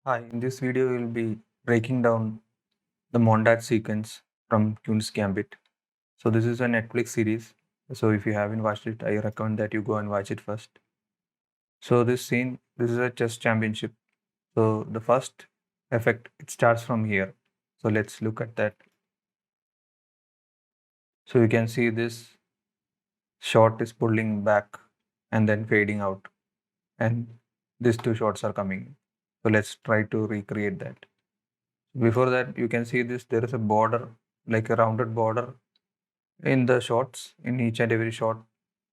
Hi, in this video we'll be breaking down the Montage sequence from Gambit. So this is a Netflix series. So if you haven't watched it, I recommend that you go and watch it first. So this is a chess championship. So the first effect, it starts from here. So let's look at that. So you can see this shot is pulling back and then fading out. And these two shots are coming. So let's try to recreate that. Before that, you can see this, there is a border, like a rounded border in the shots, in each and every shot.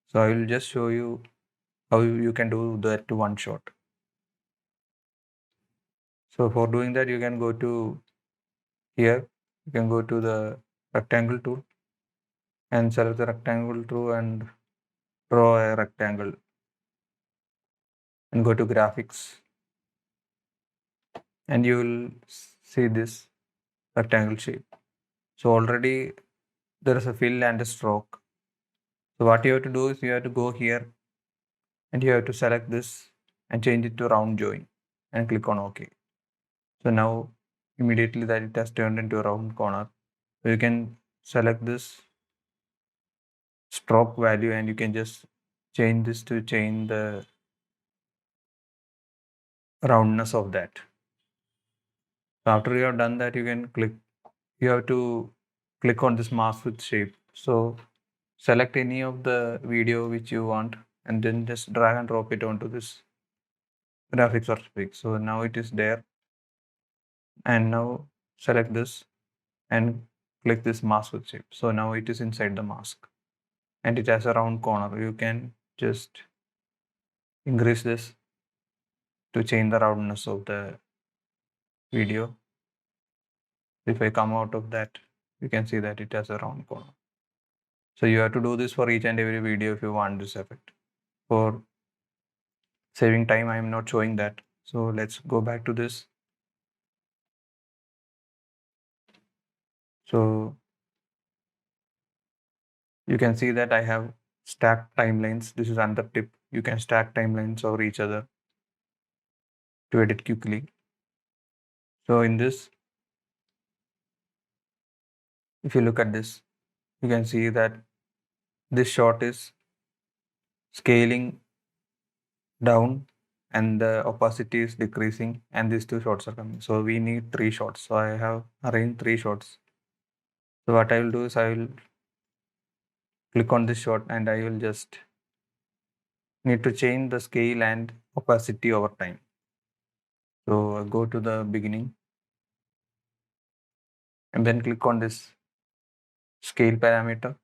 So I will just show you how you can do that to one shot. So for doing that, you can go to here, you can go to the rectangle tool and select the rectangle tool and draw a rectangle and go to graphics, and you will see this rectangle shape. So already there is a fill and a stroke. So what you have to do is you have to go here and you have to select this and change it to round join and click on OK. So now immediately that it has turned into a round corner. So you can select this stroke value and you can just change this to change the roundness of that. So after you have done that, you have to click on this mask with shape. So select any of the video which you want and then just drag and drop it onto this graphics workspace. So now it is there, and now select this and click this mask with shape. So now it is inside the mask and it has a round corner. You can just increase this to change the roundness of the video. If I come out of that, you can see that it has a round corner. So you have to do this for each and every video if you want this effect. For saving time, I am not showing that. So let's go back to this. So you can see that I have stacked timelines. This is another tip. You can stack timelines over each other to edit quickly. So in this, if you look at this, you can see that this shot is scaling down and the opacity is decreasing and these two shots are coming. So we need 3 shots. So I have arranged 3 shots. So what I will do is I will click on this shot and I will just need to change the scale and opacity over time. So I'll go to the beginning and then click on this scale parameter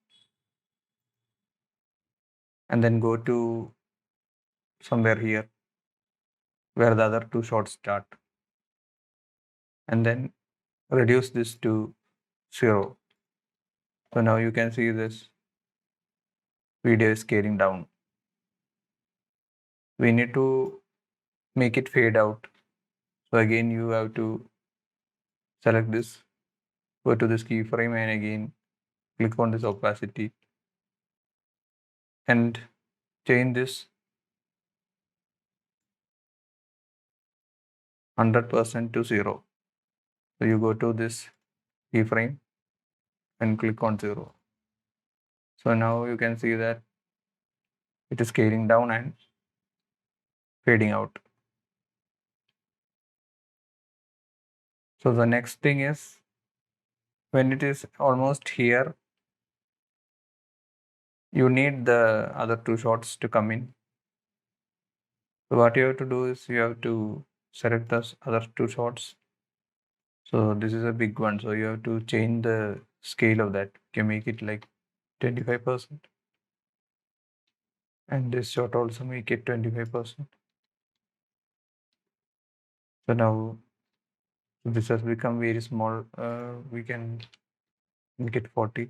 and then go to somewhere here where the other 2 shots start and then reduce this to 0. So now you can see this video is scaling down. We need to make it fade out. So again, you have to select this, go to this keyframe and again click on this opacity and change this 100% to 0. So you go to this keyframe and click on 0. So now you can see that it is scaling down and fading out. So the next thing is when it is almost here, you need the other 2 shots to come in. So what you have to do is you have to select the other 2 shots. So this is a big one. So you have to change the scale of that. You can make it like 25%. And this shot also make it 25%. So now this has become very small. We can make it 40.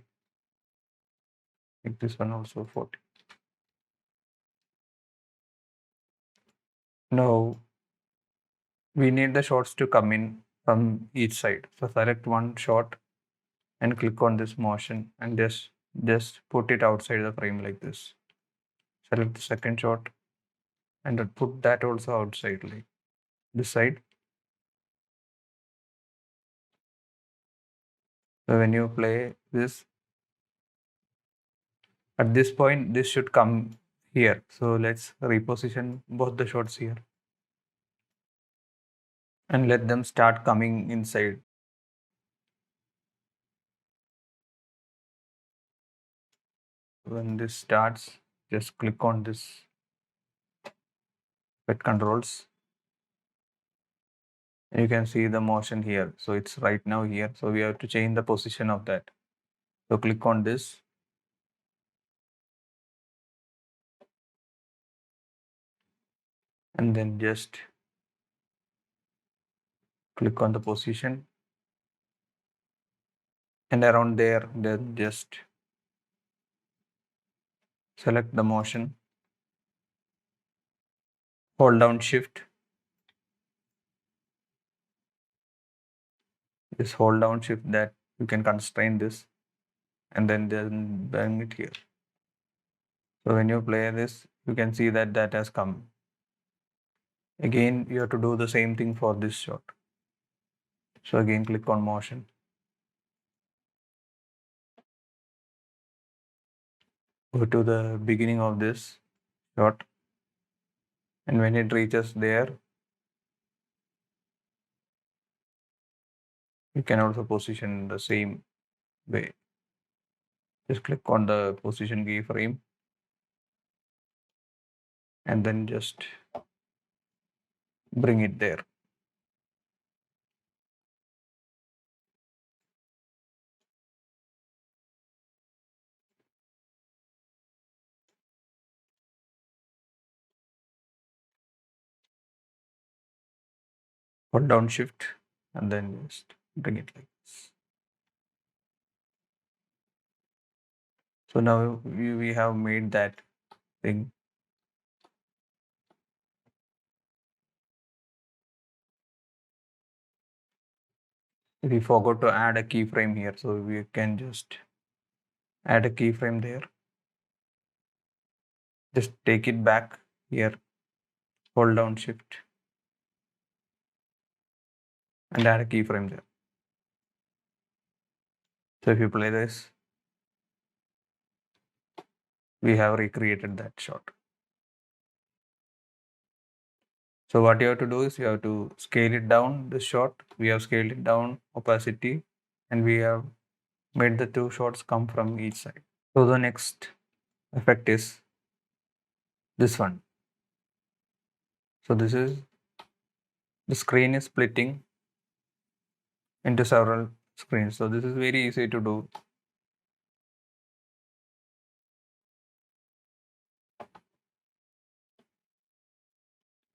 Make this one also 40. Now we need the shots to come in from each side. So select one shot and click on this motion and just put it outside the frame like this. Select the second shot and then put that also outside like this side So when you play this, at this point, this should come here. So let's reposition both the shots here and let them start coming inside. When this starts, just click on this pet controls. You can see the motion here. So it's right now here. So we have to change the position of that. So click on this. And then just click on the position. And around there, then just select the motion. Hold down shift. Just hold down shift that you can constrain this. And then bring it here. So when you play this, you can see that that has come. Again, you have to do the same thing for this shot. So again, click on motion. Go to the beginning of this shot. And when it reaches there, you can also position the same way. Just click on the position keyframe and then just bring it there. Hold down shift and then just bring it like this. So now we have made that thing. We forgot to add a keyframe here, so we can just add a keyframe there. Just take it back here, hold down shift and add a keyframe there. So if you play this, we have recreated that shot. So what you have to do is you have to scale it down, this shot. We have scaled it down, opacity, and we have made the two shots come from each side. So the next effect is this one. So this is, the screen is splitting into several screens. So this is very easy to do.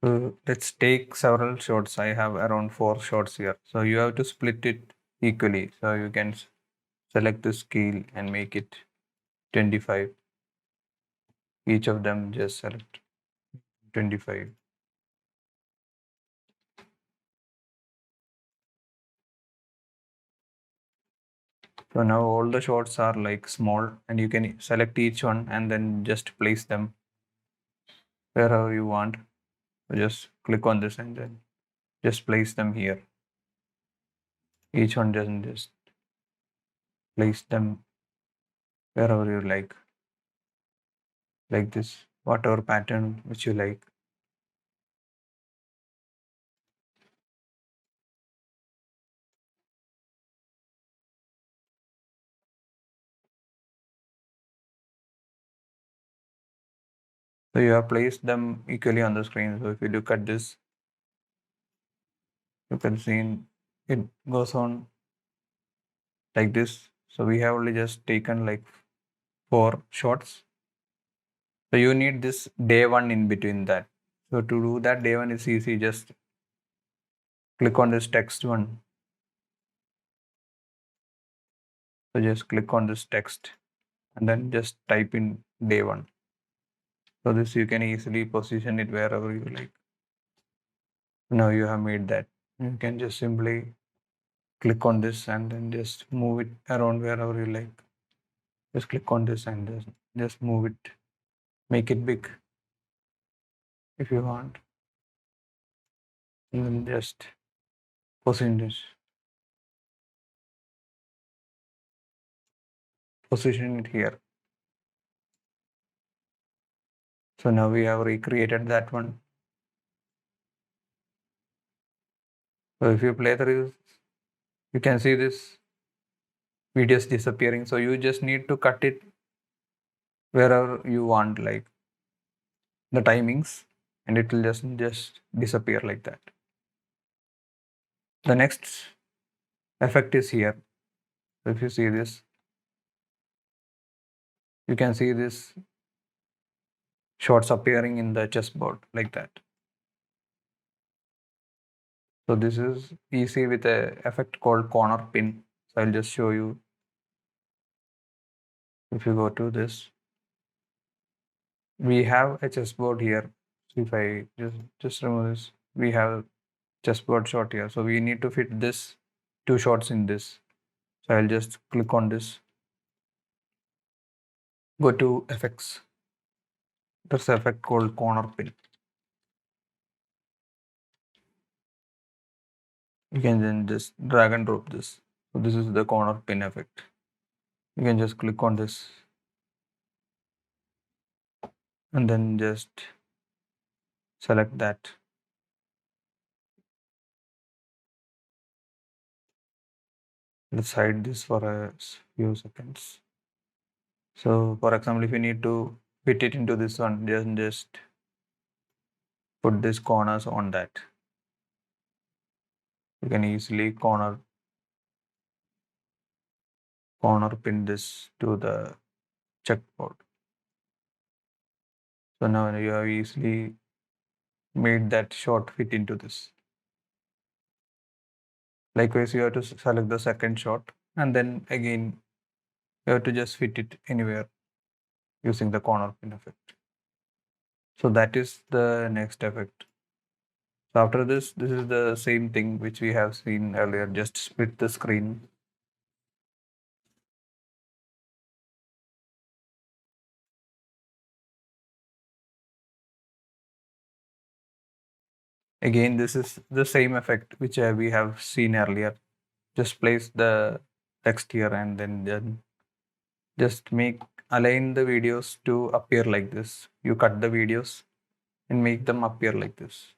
So let's take several shots. I have around 4 shots here. So you have to split it equally. So you can select the scale and make it 25. Each of them just select 25. So now all the shots are like small and you can select each one and then just place them wherever you want. So just click on this and then just place them here. Each one doesn't just place them wherever you like this, whatever pattern which you like. So you have placed them equally on the screen. So if you look at this, you can see it goes on like this. So we have only just taken like 4 shots. So you need this day one in between that. So to do that, day one is easy. Just click on this text one. So just click on this text and then just type in day one. So this you can easily position it wherever you like. Now you have made that. You can just simply click on this and then just move it around wherever you like. Just click on this and just move it. Make it big if you want. And then just position this. position it here. So now we have recreated that one. So if you play through, you can see this video is disappearing. So you just need to cut it wherever you want, like the timings, and it will just disappear like that. The next effect is here. So if you see this, you can see this shots appearing in the chessboard like that. So this is easy with a effect called corner pin. So I'll just show you. If you go to this, we have a chessboard here. So if I just remove this, we have chessboard shot here. So we need to fit this two shots in this. So I'll just click on this. Go to effects. There's an effect called corner pin. You can then just drag and drop this. So this is the corner pin effect. You can just click on this and then just select that. Let's hide this for a few seconds. So for example, if you need to fit it into this one, just put these corners on that. You can easily corner pin this to the checkboard. So now you have easily made that shot fit into this. Likewise, you have to select the second shot, and then again you have to just fit it anywhere using the corner pin effect. So that is the next effect. So after this is the same thing which we have seen earlier, just split the screen. Again, this is the same effect which we have seen earlier. Just place the text here and then just align the videos to appear like this. You cut the videos and make them appear like this.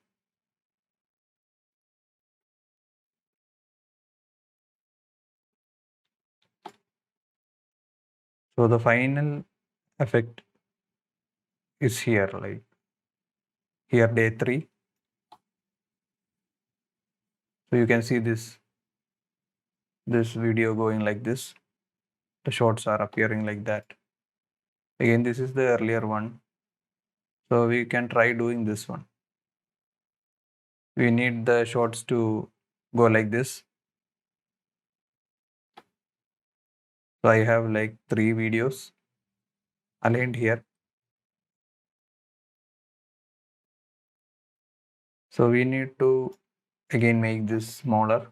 So the final effect is here, like here day 3. So you can see this video going like this. The shots are appearing like that. Again, this is the earlier one. So we can try doing this one. We need the shots to go like this. So I have like 3 videos aligned here. So we need to again make this smaller.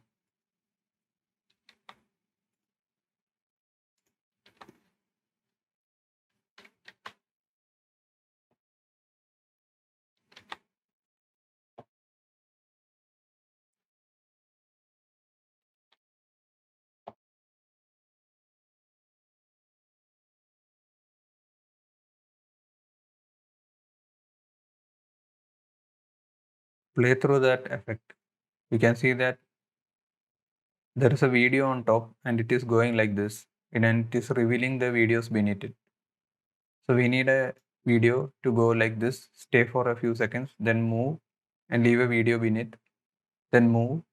Play through that effect. You can see that there is a video on top and it is going like this, and it is revealing the videos beneath it. So we need a video to go like this, stay for a few seconds, then move and leave a video beneath, then move,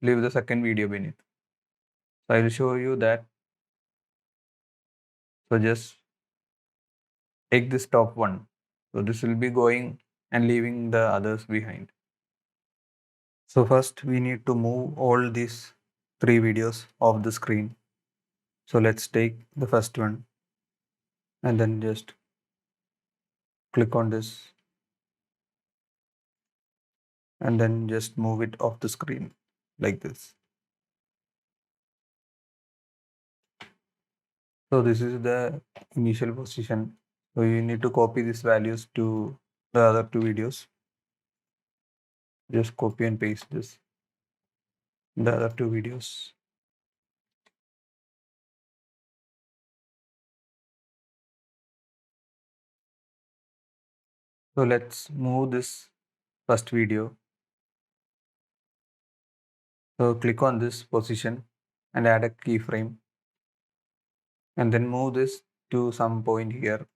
leave the second video beneath. So I will show you that. So just take this top one. So this will be going and leaving the others behind. So first we need to move all these 3 videos off the screen. So let's take the first one and then just click on this and then just move it off the screen like this. So this is the initial position. So you need to copy these values to the other 2 videos. Just copy and paste this in the other 2 videos. So let's move this first video. So click on this position and add a keyframe, and then move this to some point here,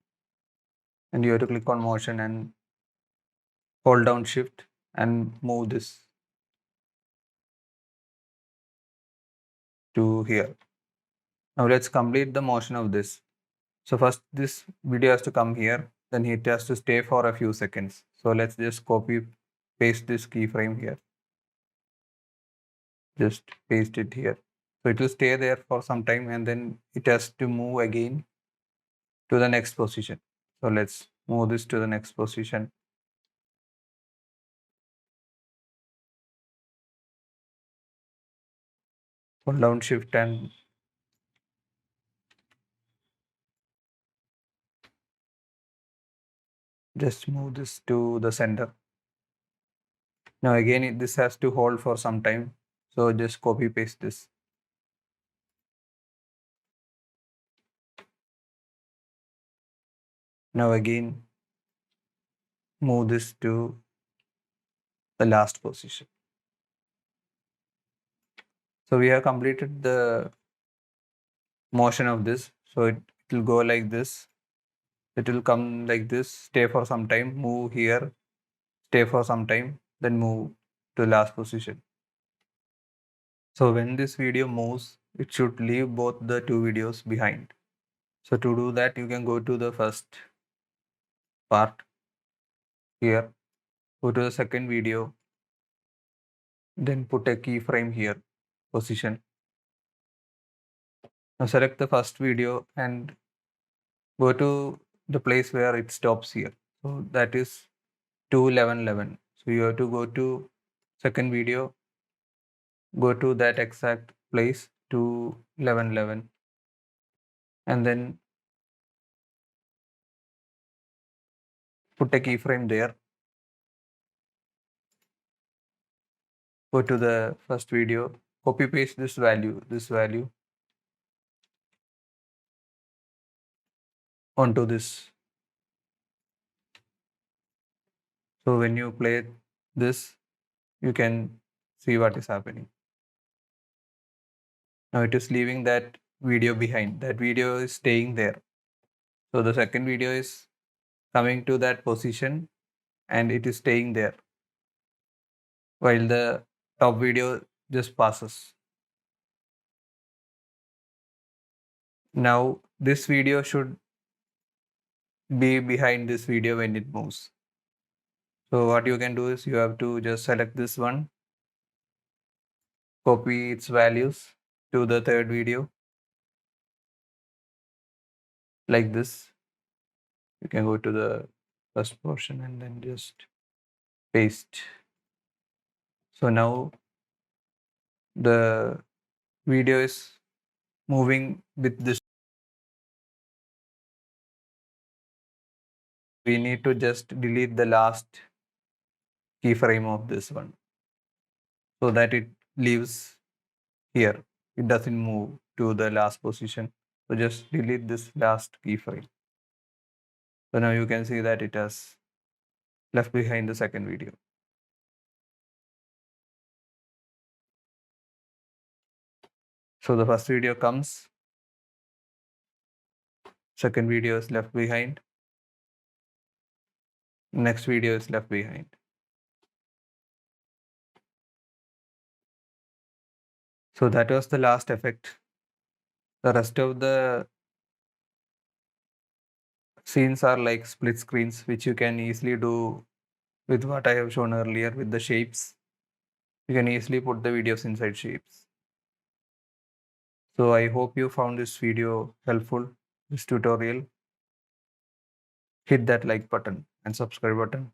and you have to click on motion and hold down shift and move this to here. Now let's complete the motion of this. So first this video has to come here, then it has to stay for a few seconds. So let's just copy paste this keyframe here. Just paste it here. So it will stay there for some time, and then it has to move again to the next position. So let's move this to the next position. Hold down shift and just move this to the center. Now again this has to hold for some time. So just copy paste this. Now again move this to the last position. So we have completed the motion of this. So it will go like this. It will come like this, stay for some time, move here, stay for some time, then move to last position. So when this video moves, it should leave both the two videos behind. So to do that, you can go to the first part here, go to the second video, then put a keyframe here, position. Now select the first video and go to the place where it stops here. So that is 2:11:11. So you have to go to second video, go to that exact place 2:11:11, and then put a keyframe there. Go to the first video, copy paste this value onto this. So when you play this, you can see what is happening. Now it is leaving that video behind. That video is staying there. So the second video is coming to that position and it is staying there while the top video just passes. Now this video should be behind this video when it moves. So what you can do is you have to just select this one, copy its values to the third video like this. You can go to the first portion and then just paste. So now the video is moving with this. We need to just delete the last keyframe of this one so that it leaves here. It doesn't move to the last position. So just delete this last keyframe. So now you can see that it has left behind the second video. So the first video comes, second video is left behind, next video is left behind. So that was the last effect. The rest of the scenes are like split screens, which you can easily do with what I have shown earlier with the shapes. You can easily put the videos inside shapes. So I hope you found this video helpful, this tutorial. Hit that like button and subscribe button.